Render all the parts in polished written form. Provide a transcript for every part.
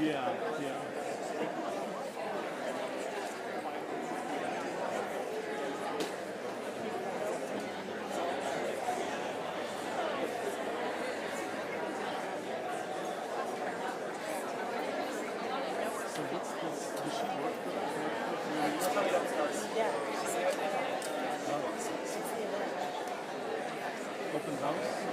Yeah, yeah. So what's this? Does she work for that? Open house?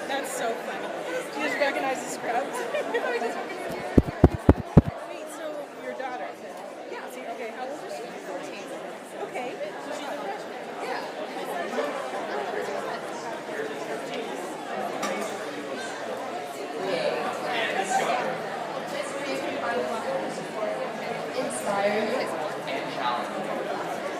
That's so funny. Do you just recognize the script? Wait, so your daughter? Yeah. See, okay, how old is she? 14. Okay, so she's a freshman. Yeah. Inspire you and challenge you.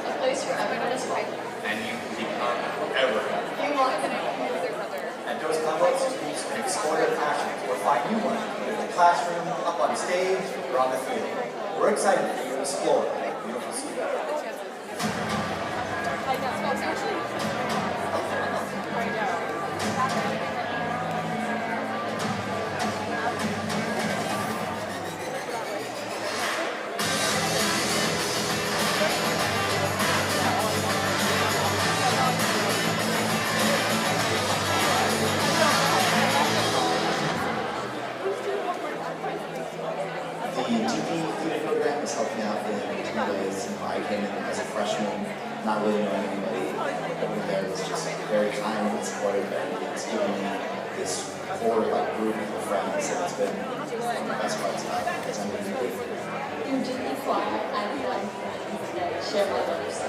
A place where everyone is fighting. And you can become whoever. You want to connect with their brother. At those context schools can explore their passions or find new ones in the classroom, up on stage, or on the field. We're excited for you to explore that beautiful city. anybody over there was just very kind and supportive, and it's given me this core group of friends, and it's been one of the best parts about it because I'm really good. You deeply fly, I like friends that share my beliefs.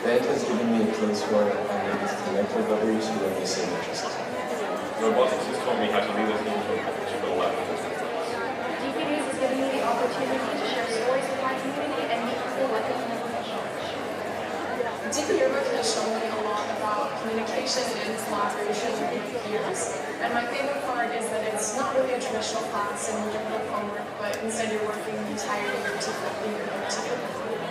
Band has given me a place where I'm able to connect with others who have the same interests. Robotics has taught me how to lead a team from to the left. DPDs has given me the opportunity to share stories with my community and meet people like I've never met. DP Yearbook has shown me a lot about communication and collaboration with peers. And my favorite part is that it's not really a traditional class and you don't have homework, but instead you're working the entire year to complete your team.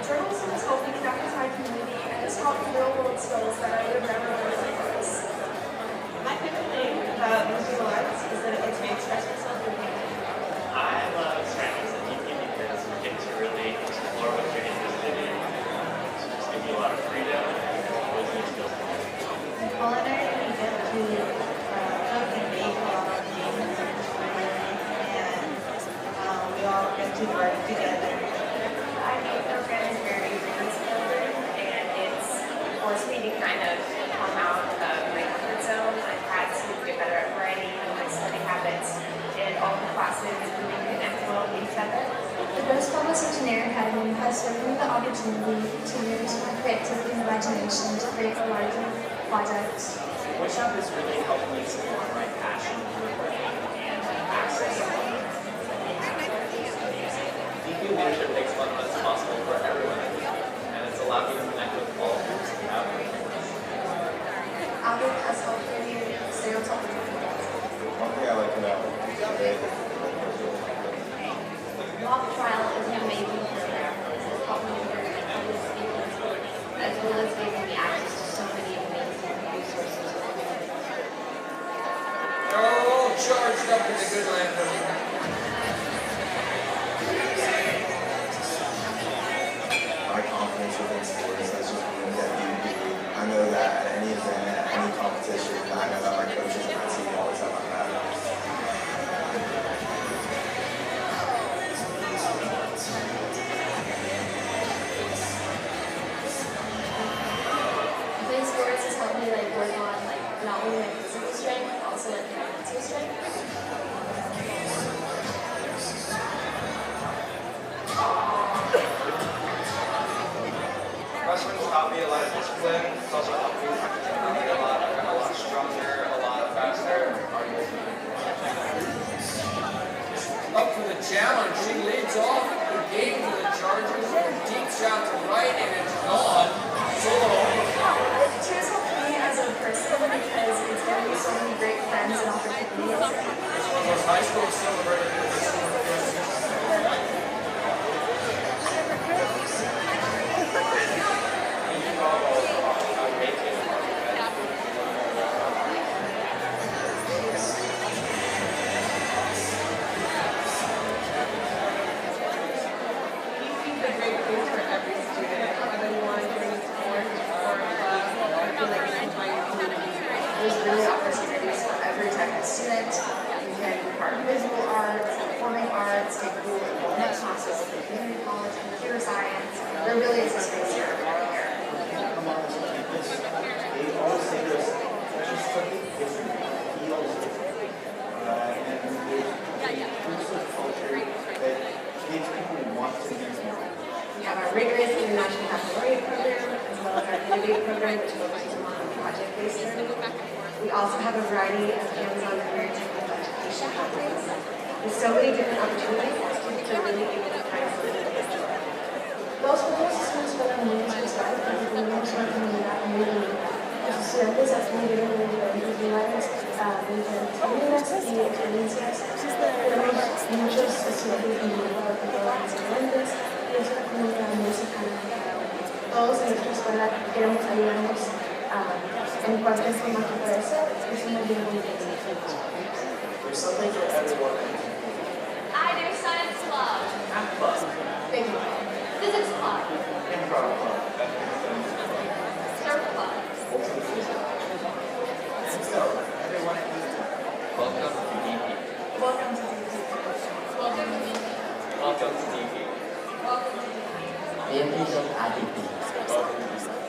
Journalism has helped me connect with my community and has taught me real-world skills that I would have never learned otherwise. My favorite thing about musical arts is that it lets me express myself through painting. I love ceramics and DP because you get to really explore what you're interested in. Just give you a lot of freedom and always new skills. In culinary, we get to cook and bake a lot of things, and we all get to work together. I think program is very resource-building, and it's forced me to kind of come out of my comfort zone. I've had to get better at writing and my study habits, and all the classes really connect well with each other. The Gross Pueblos Engineering Academy has given me the opportunity to use my creativity and imagination to create a larger project. Workshop has really helped me explore my passion for writing and access DP leadership makes fun of what's possible for everyone, and it's allowed me to connect with all groups and have Albert has helped me stay on top of it. One thing I like about it Mock Trial is an amazing program. It has helped me learn public speaking skills, as well as giving me access to so many amazing resources. They're all charged up in the good land of my confidence within sports has just been that I know that at any event, at any competition, I know that my coaches and my team always have my back. Playing sports has helped me work on not only my physical strength, but also my mental strength. Wrestling's taught me a lot of discipline. It's also helped me be a lot stronger, a lot faster. Up for the challenge, she leads off the game to the Chargers. Deep shot to right, and it's gone. Cheers helped me as a person because it's given me so many great friends and opportunities. Those high school celebrated. There's really opportunities for every type of student. You can be part of visual arts, performing arts, take cool enrollment classes at the community college, computer science. There really is a space for everyone here. Come on to campus, they always say this, just something different, feels different. And there's inclusive culture that makes people want to be more. We have our rigorous international baccalaureate program, as well as our innovate program, which focuses on project-based learning. We also have a variety of hands-on career technical education pathways. With so many different opportunities, students are really able to find something they enjoy. Los procesos fueron muy especiales porque tuvimos una comunidad muy bonita. Los estudiantes aprendieron de diferentes lugares, diferentes familias y experiencias. Tenemos muchos estudiantes viviendo en diferentes y es una comunidad muy cercana a cada uno. Todos en nuestra escuela queremos ayudarnos en cualquier forma que pueda ser. Es una bien bonita experiencia. There's something for everyone. I do science club. Math club. Thank you. Physics club. Improv club. Surf club. Ultimate physics. Let's go, everyone at DP. Welcome to DP. Welcome to DP. Welcome to DP. Welcome to DP. Welcome to DP. Bienvenido a DP. Welcome to DP.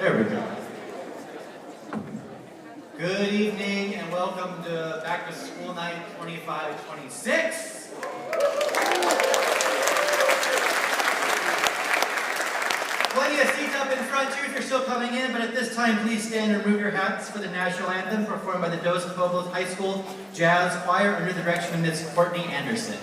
There we go. Good evening and welcome to Back to School Night 25-26. Plenty of seats up in front too if you're still coming in, but at this time please stand and remove your hats for the national anthem performed by the Dos Pueblos High School Jazz Choir under the direction of Ms. Courtney Anderson.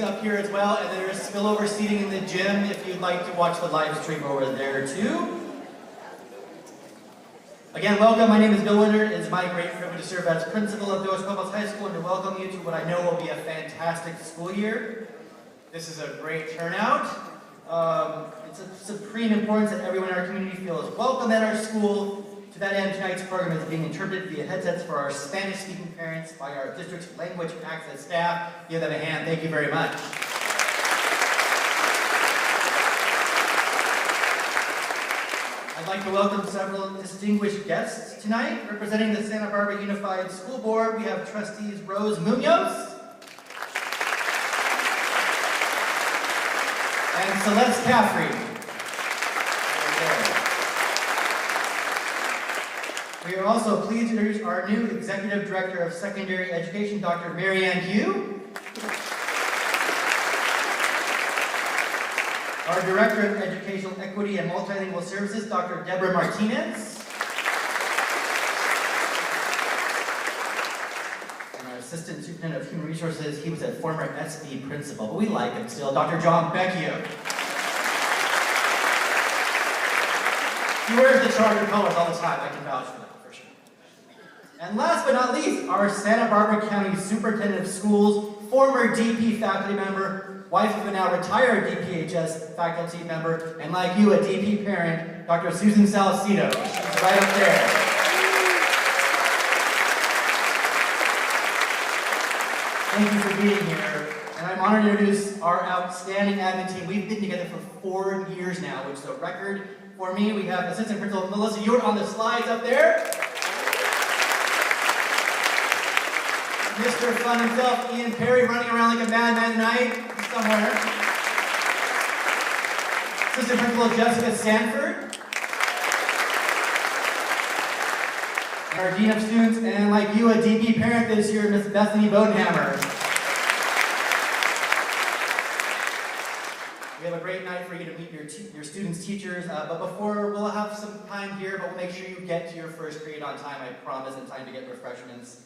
Up here as well, and there's spillover seating in the gym if you'd like to watch the live stream over there too. Again, welcome. My name is Bill Leonard. It's my great privilege to serve as principal of Dos Pueblos High School and to welcome you to what I know will be a fantastic school year. This is a great turnout. It's of supreme importance that everyone in our community feels welcome at our school. To that end, tonight's program is being interpreted via headsets for our Spanish-speaking parents by our district's language access staff. Give them a hand. Thank you very much. I'd like to welcome several distinguished guests tonight. Representing the Santa Barbara Unified School Board, we have trustees Rose Munoz and Celeste Caffrey. We are also pleased to introduce our new Executive Director of Secondary Education, Dr. Marianne Hugh. Our Director of Educational Equity and Multilingual Services, Dr. Deborah Martinez. And our Assistant Superintendent of Human Resources, he was a former SB principal, but we like him still, Dr. John Becchio. He wears the Charger colors all the time, I can vouch for that. And last but not least, our Santa Barbara County Superintendent of Schools, former DP faculty member, wife of a now retired DPHS faculty member, and like you, a DP parent, Dr. Susan Salcido. She's right up there. Thank you for being here. And I'm honored to introduce our outstanding admin team. We've been together for 4 years now, which is a record for me. We have Assistant Principal Melissa Ewart on the slides up there. Mr. Fun himself, Ian Perry, running around like a madman tonight, somewhere. Assistant Principal Jessica Sanford. Our Dean of Students, and like you, a DP parent this year, Miss Bethany Bodenhammer. We have a great night for you to meet your students' teachers, but before, we'll have some time here, but we'll make sure you get to your first period on time, I promise, in time to get refreshments.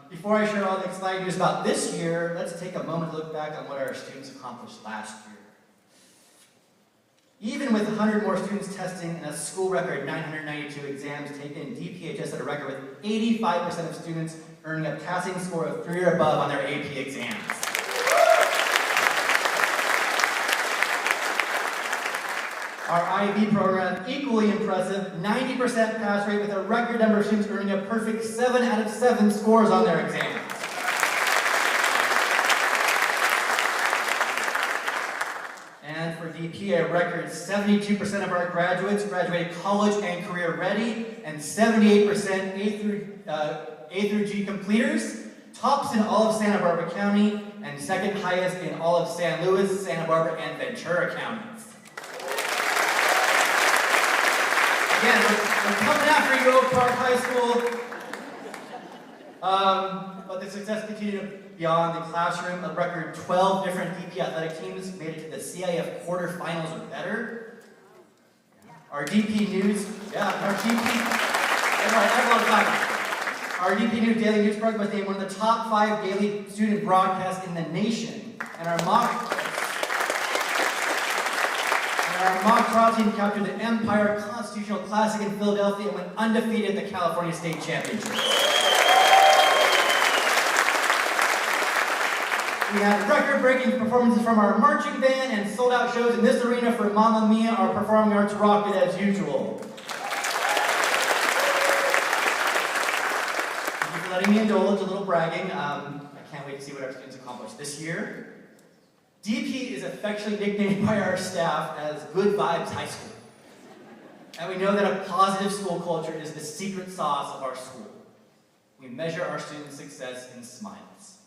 Before I share all the exciting news about this year, let's take a moment to look back on what our students accomplished last year. Even with 100 more students testing and a school record 992 exams taken, DPHS had a record with 85% of students earning a passing score of 3 or above on their AP exams. Our IB program, equally impressive, 90% pass rate with a record number of students earning a perfect 7 out of 7 scores on their exams. And for DP, a record 72% of our graduates graduated college and career ready, and 78% A through G completers, tops in all of Santa Barbara County, and second highest in all of San Luis, Santa Barbara, and Ventura counties. Again, we're coming after you, Oak Park High School. But the success continued beyond the classroom. A record 12 different DP athletic teams made it to the CIF quarterfinals or better. Our DP News, our DP News Daily News program was named one of the top 5 daily student broadcasts in the nation. And our mock trial team captured the Empire Constitutional Classic in Philadelphia and went undefeated at the California State Championship. We had record-breaking performances from our marching band and sold-out shows in this arena for Mamma Mia, our performing arts rocket as usual. Thank you for letting me indulge a little bragging. I can't wait to see what our students accomplish this year. DP is affectionately nicknamed by our staff as Good Vibes High School. And we know that a positive school culture is the secret sauce of our school. We measure our students' success in smiles.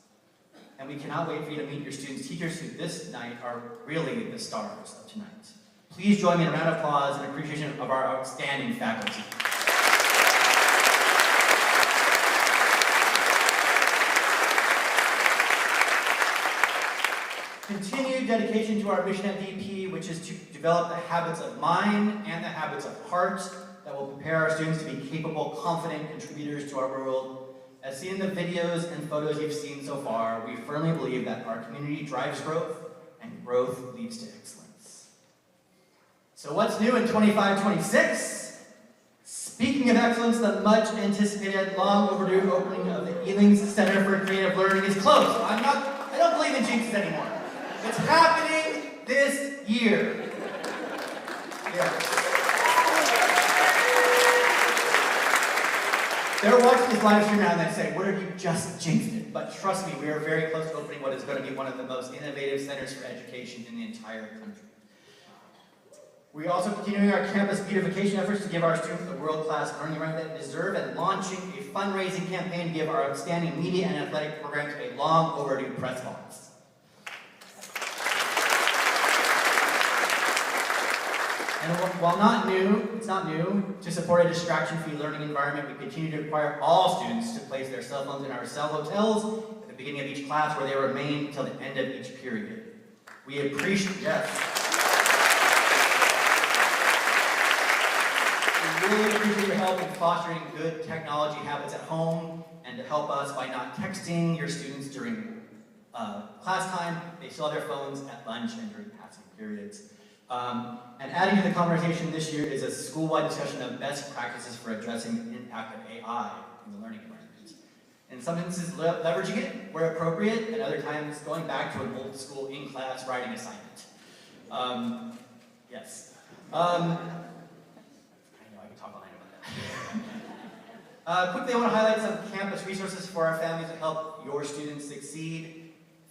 And we cannot wait for you to meet your students' teachers who this night are really the stars of tonight. Please join me in a round of applause and appreciation of our outstanding faculty. Continued dedication to our mission at DP, which is to develop the habits of mind and the habits of heart that will prepare our students to be capable, confident contributors to our world. As seen in the videos and photos you've seen so far, we firmly believe that our community drives growth, and growth leads to excellence. So what's new in 25-26? Speaking of excellence, the much anticipated, long overdue opening of the Elings Center for Creative Learning is closed. I don't believe in jinxes anymore. It's happening this year. Yes. They're watching this live stream now and they say, what if you just jinxed it? But trust me, we are very close to opening what is going to be one of the most innovative centers for education in the entire country. We're also continuing our campus beautification efforts to give our students the world-class learning environment they deserve and launching a fundraising campaign to give our outstanding media and athletic programs a long overdue press box. And while it's not new, to support a distraction-free learning environment, we continue to require all students to place their cell phones in our cell hotels at the beginning of each class where they remain until the end of each period. We appreciate, We really appreciate your help in fostering good technology habits at home and to help us by not texting your students during class time. They still have their phones at lunch and during passing periods. And adding to the conversation this year is a school-wide discussion of best practices for addressing the impact of AI in the learning environment. In some instances, leveraging it where appropriate, and other times going back to an old school in-class writing assignment. Yes. I know I can talk all night about that. Quickly, I want to highlight some campus resources for our families to help your students succeed.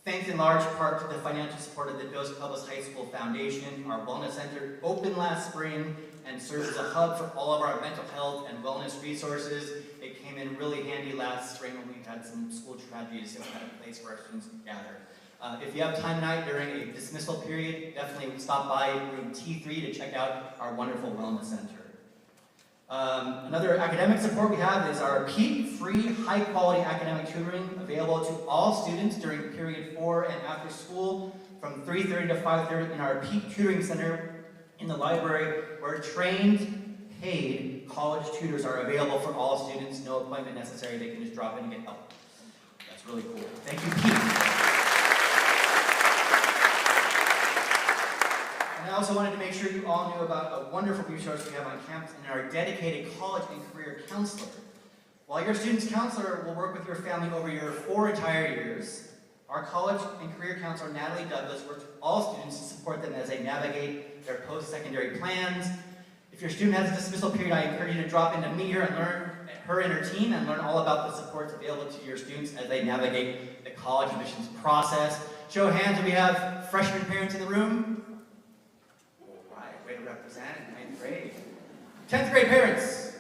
Thanks in large part to the financial support of the Pueblos High School Foundation, our wellness center opened last spring and serves as a hub for all of our mental health and wellness resources. It came in really handy last spring when we had some school tragedies, so we had a place for our students to gather. If you have time tonight during a dismissal period, definitely stop by room T3 to check out our wonderful wellness center. Another academic support we have is our PEAK, free, high-quality academic tutoring available to all students during period 4 and after school from 3:30 to 5:30 in our PEAK Tutoring Center in the library, where trained, paid college tutors are available for all students. No appointment necessary. They can just drop in and get help. That's really cool. Thank you, PEAK. And I also wanted to make sure you all knew about a wonderful resource we have on campus and our dedicated college and career counselor. While your student's counselor will work with your family over your 4 entire years, our college and career counselor, Natalie Douglas, works with all students to support them as they navigate their post-secondary plans. If your student has a dismissal period, I encourage you to drop in to meet her and learn her and her team and learn all about the supports available to your students as they navigate the college admissions process. Show of hands, do we have freshman parents in the room? All right, way to represent in 9th grade. 10th grade parents.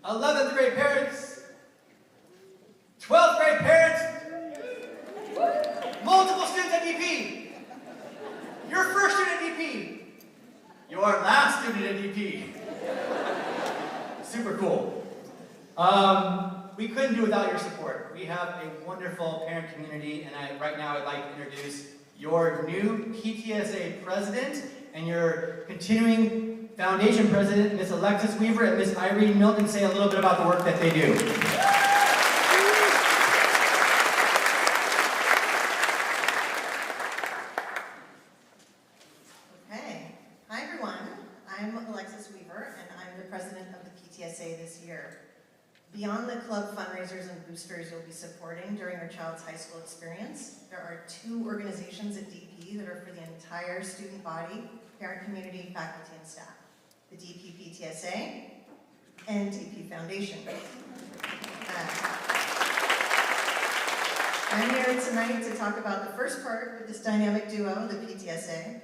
11th grade parents. 12th grade parents. Multiple students at DP. Your first student at DP. Your last student at DP. Super cool. We couldn't do without your support. We have a wonderful parent community, and right now I'd like to introduce your new PTSA president and your continuing foundation president, Miss Alexis Weaver and Miss Irene Milton, say a little bit about the work that they do. Okay. Hi, everyone. I'm Alexis Weaver, and I'm the president of the PTSA this year. Beyond the club fundraisers and boosters you'll be supporting during your child's high school experience, there are 2 organizations at DP that are for the entire student body, parent community, faculty, and staff. The DP PTSA and DP Foundation. I'm here tonight to talk about the first part with this dynamic duo, the PTSA.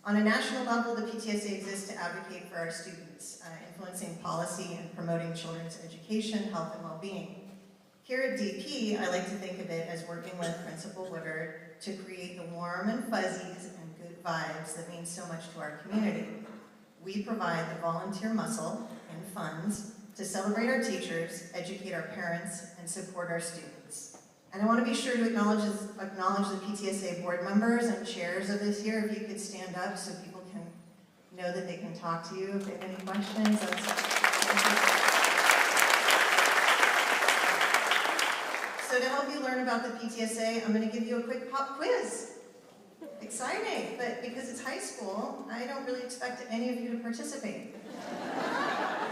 On a national level, the PTSA exists to advocate for our students, influencing policy and promoting children's education, health, and well-being. Here at DP, I like to think of it as working with Principal Woodard to create the warm and fuzzies and good vibes that mean so much to our community. We provide the volunteer muscle and funds to celebrate our teachers, educate our parents, and support our students. And I want to be sure to acknowledge the PTSA board members and chairs of this year. If you could stand up so people can know that they can talk to you if they have any questions. So to help you learn about the PTSA, I'm going to give you a quick pop quiz. Exciting, but because it's high school, I don't really expect any of you to participate.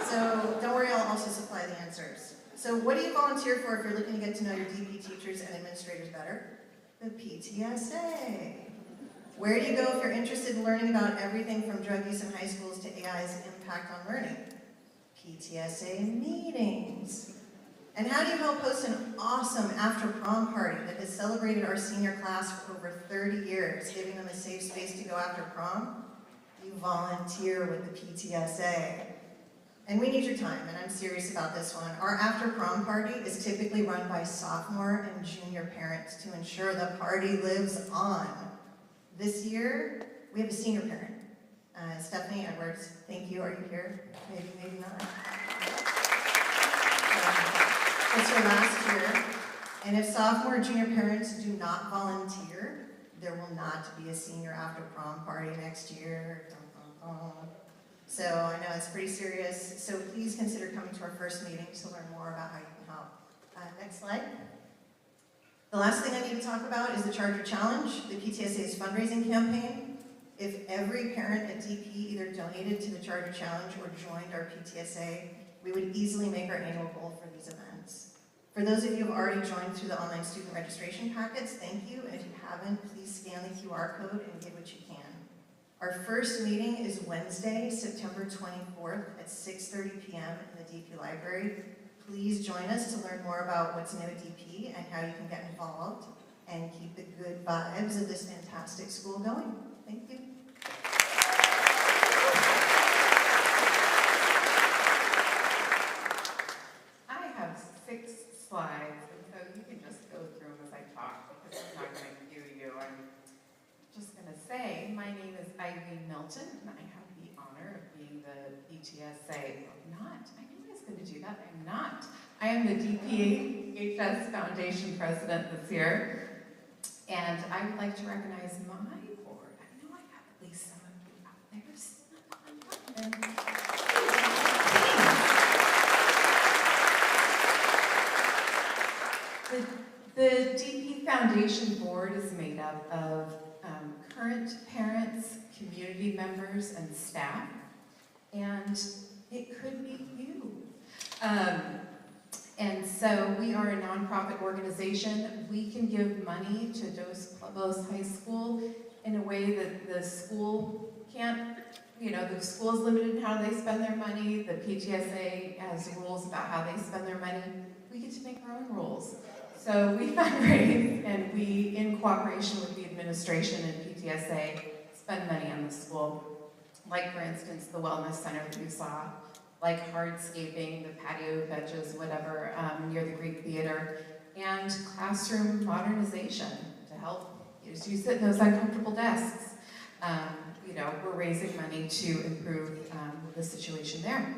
So don't worry, I'll also supply the answers. So what do you volunteer for if you're looking to get to know your DP teachers and administrators better? The PTSA. Where do you go if you're interested in learning about everything from drug use in high schools to AI's impact on learning? PTSA meetings. And how do you help host an awesome after-prom party that has celebrated our senior class for over 30 years, giving them a safe space to go after prom? You volunteer with the PTSA. And we need your time, and I'm serious about this one. Our after-prom party is typically run by sophomore and junior parents to ensure the party lives on. This year, we have a senior parent, Stephanie Edwards. Thank you. Are you here? Maybe, maybe not. It's her last year, and if sophomore and junior parents do not volunteer, there will not be a senior after prom party next year. So I know it's pretty serious, so please consider coming to our first meeting to learn more about how you can help. Next slide. The last thing I need to talk about is the Charger Challenge, the PTSA's fundraising campaign. If every parent at DP either donated to the Charger Challenge or joined our PTSA, we would easily make our annual goal for these events. For those of you who have already joined through the online student registration packets, thank you, and if you haven't, please scan the QR code and give what you can. Our first meeting is Wednesday, September 24th at 6:30 p.m. in the DP Library. Please join us to learn more about what's new at DP and how you can get involved and keep the good vibes of this fantastic school going. Thank you. I have 6 slides, and so you can just go through them as I talk, because I'm not going to cue you. I'm just going to say, my name is Irene Milton, and I have the honor of being the PTSA. I knew I was going to do that. I'm not. I am the DPHS Foundation President this year, and I would like to recognize my board. I know I have at least some of you out there sitting on The DP Foundation board is made up of current parents, community members and staff, and it could be you. And so we are a nonprofit organization. We can give money to Dos Pueblos High School in a way that the school can't. The school is limited in how they spend their money. The PTSA has rules about how they spend their money. We get to make our own rules. So we fundraise, and we, in cooperation with the administration and PTSA, spend money on the school. Like, for instance, the wellness center that you saw, like hardscaping, the patio benches, whatever, near the Greek Theater, and classroom modernization to help as you sit in those uncomfortable desks. We're raising money to improve the situation there.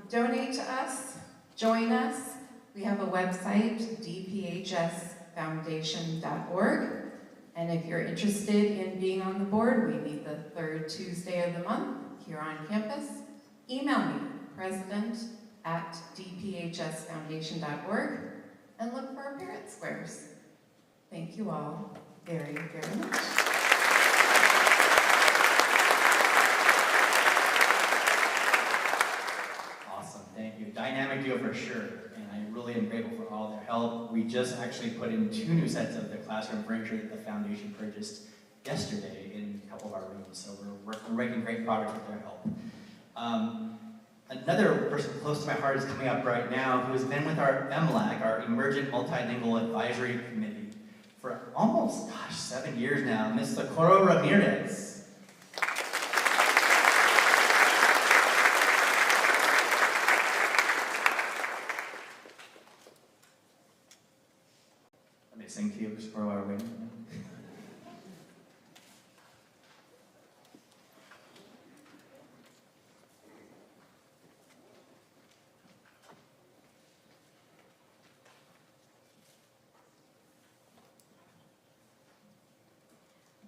Donate to us, join us. We have a website, dphsfoundation.org. And if you're interested in being on the board, we meet the third Tuesday of the month here on campus. Email me, president@dphsfoundation.org, and look for our parent squares. Thank you all very, very much. Thank you. Dynamic duo for sure, and I really am grateful for all their help. We just actually put in 2 new sets of the classroom furniture that the foundation purchased yesterday in a couple of our rooms, so we're making great progress with their help. Another person close to my heart is coming up right now, who has been with our MLAC, our Emergent Multilingual Advisory Committee, for almost, 7 years now, Ms. Socorro Ramirez. Sing to you just for our waiting.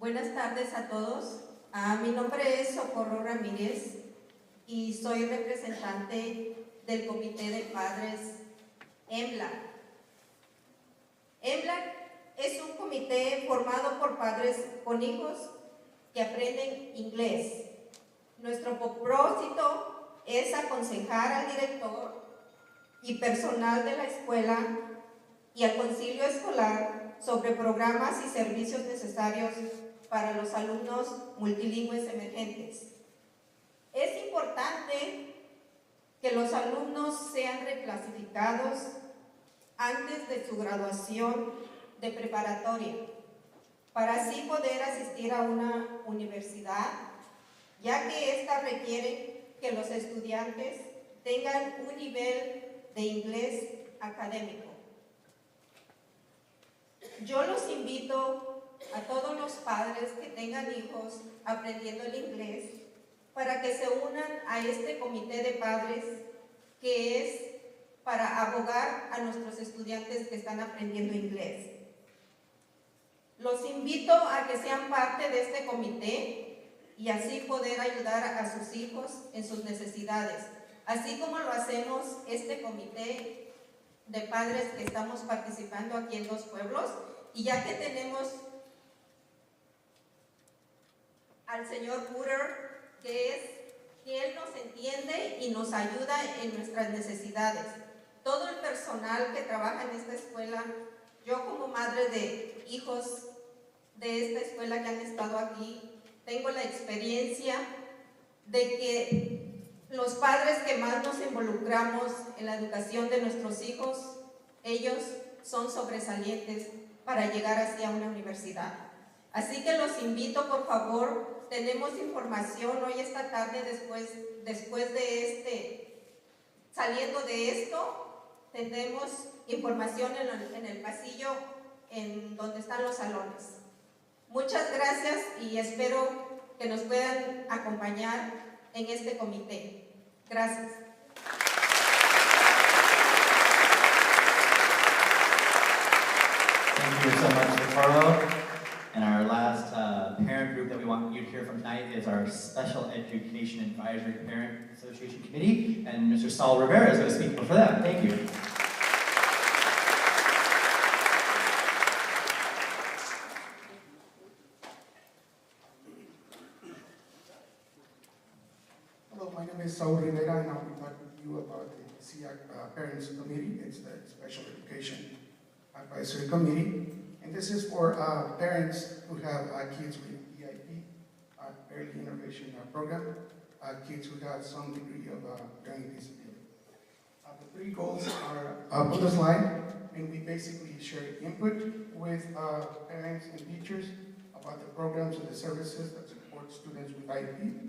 Buenas tardes a todos. Mi nombre es Socorro Ramírez y soy representante del Comité de Padres EMLAC. EMLAC es un comité formado por padres con hijos que aprenden inglés. Nuestro propósito es aconsejar al director y personal de la escuela y al concilio escolar sobre programas y servicios necesarios para los alumnos multilingües emergentes. Es importante que los alumnos sean reclasificados antes de su graduación de preparatoria, para así poder asistir a una universidad, ya que ésta requiere que los estudiantes tengan un nivel de inglés académico. Yo los invito a todos los padres que tengan hijos aprendiendo el inglés para que se unan a este comité de padres que es para abogar a nuestros estudiantes que están aprendiendo inglés. Los invito a que sean parte de este comité y así poder ayudar a sus hijos en sus necesidades, así como lo hacemos este comité de padres que estamos participando aquí en Dos Pueblos, y ya que tenemos al señor Putter, que él nos entiende y nos ayuda en nuestras necesidades. Todo el personal que trabaja en esta escuela, yo como madre de hijos de esta escuela que han estado aquí, tengo la experiencia de que los padres que más nos involucramos en la educación de nuestros hijos, ellos son sobresalientes para llegar hacia una universidad. Así que los invito, por favor, tenemos información hoy esta tarde después de saliendo de esto, tenemos información en el pasillo en donde están los salones. Muchas gracias y espero que nos puedan acompañar en este comité. Gracias. Thank you so much, Socorro. And our last parent group that we want you to hear from tonight is our Special Education Advisory Parent Association Committee, and Mr. Saul Rivera is going to speak for them. Thank you. name is Saul Rivera, and I'll be talking to you about the SEAC Parents Committee. It's the Special Education Advisory Committee. And this is for parents who have kids with EIP, Early Intervention Program, kids who have some degree of learning disability. The three goals are up on the slide, and we basically share input with parents and teachers about the programs and the services that support students with IEP.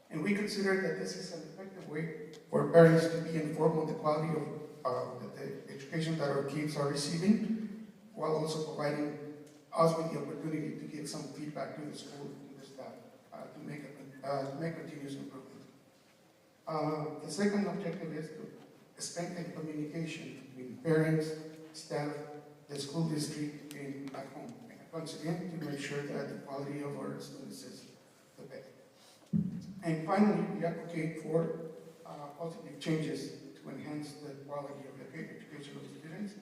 And we consider that this is an effective way for parents to be informed on the quality of the education that our kids are receiving, while also providing us with the opportunity to give some feedback to the school and the staff to make continuous improvement. The second objective is to strengthen communication between parents, staff, the school district, and at home. And once again, to make sure that the quality of our students is the best. And finally, we advocate for positive changes to enhance the quality of the education of the students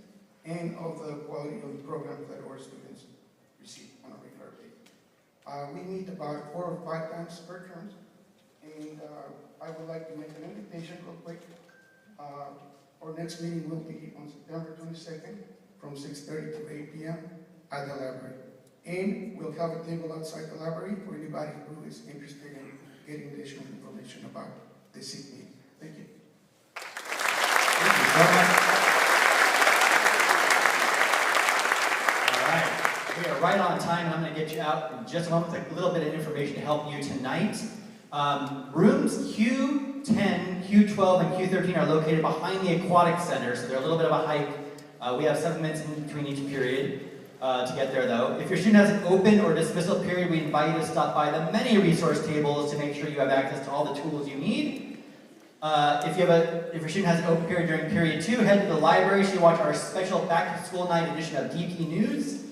and of the quality of the programs that our students receive on a regular basis. We meet about 4 or 5 times per term, and I would like to make an invitation real quick. Our next meeting will be on September 22nd from 6:30 to 8 p.m. at the library. And we'll have a table outside the library for anybody who is interested in getting additional information about this evening. Thank you. Thank you so much. All right, we are right on time, and I'm going to get you out in just a moment with a little bit of information to help you tonight. Rooms Q10, Q12, and Q13 are located behind the Aquatic Center, so they're a little bit of a hike. We have 7 minutes in between each period to get there, though. If your student has an open or dismissal period, we invite you to stop by the many resource tables to make sure you have access to all the tools you need. If your student has an open period during period 2, head to the library to watch our special back-to-school night edition of DP News.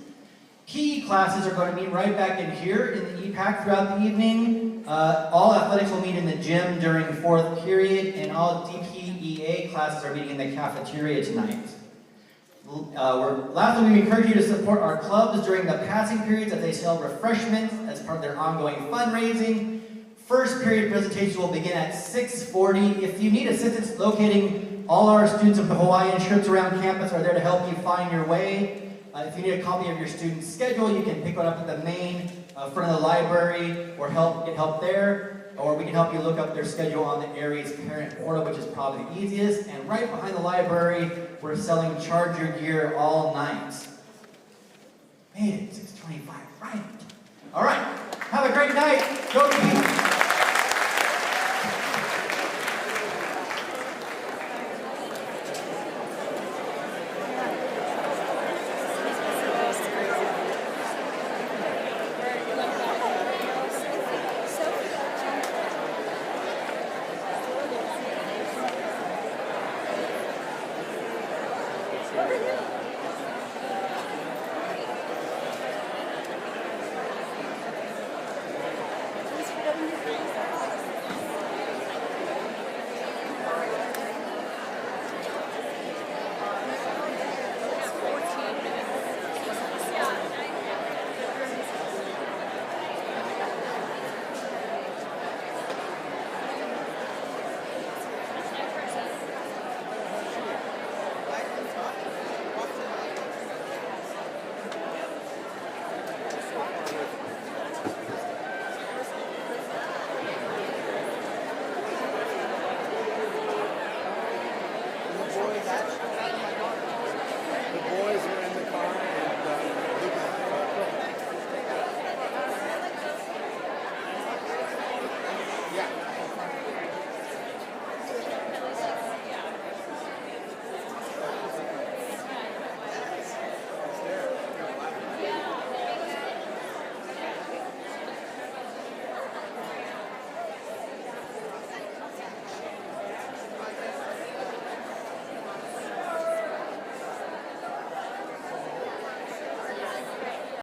PE classes are going to meet right back in here in the EPAC throughout the evening. All athletics will meet in the gym during 4th period, and all DPEA classes are meeting in the cafeteria tonight. Lastly, we encourage you to support our clubs during the passing periods as they sell refreshments as part of their ongoing fundraising. First period presentations will begin at 6:40. If you need assistance locating all our students of the Hawaiian trips around campus are there to help you find your way. If you need a copy of your student's schedule, you can pick one up at the main front of the library or get help there. Or we can help you look up their schedule on the Aries Parent Portal, which is probably the easiest. And right behind the library, we're selling Charge Your Gear all night. Made it, 6:25, right. All right, have a great night. Go to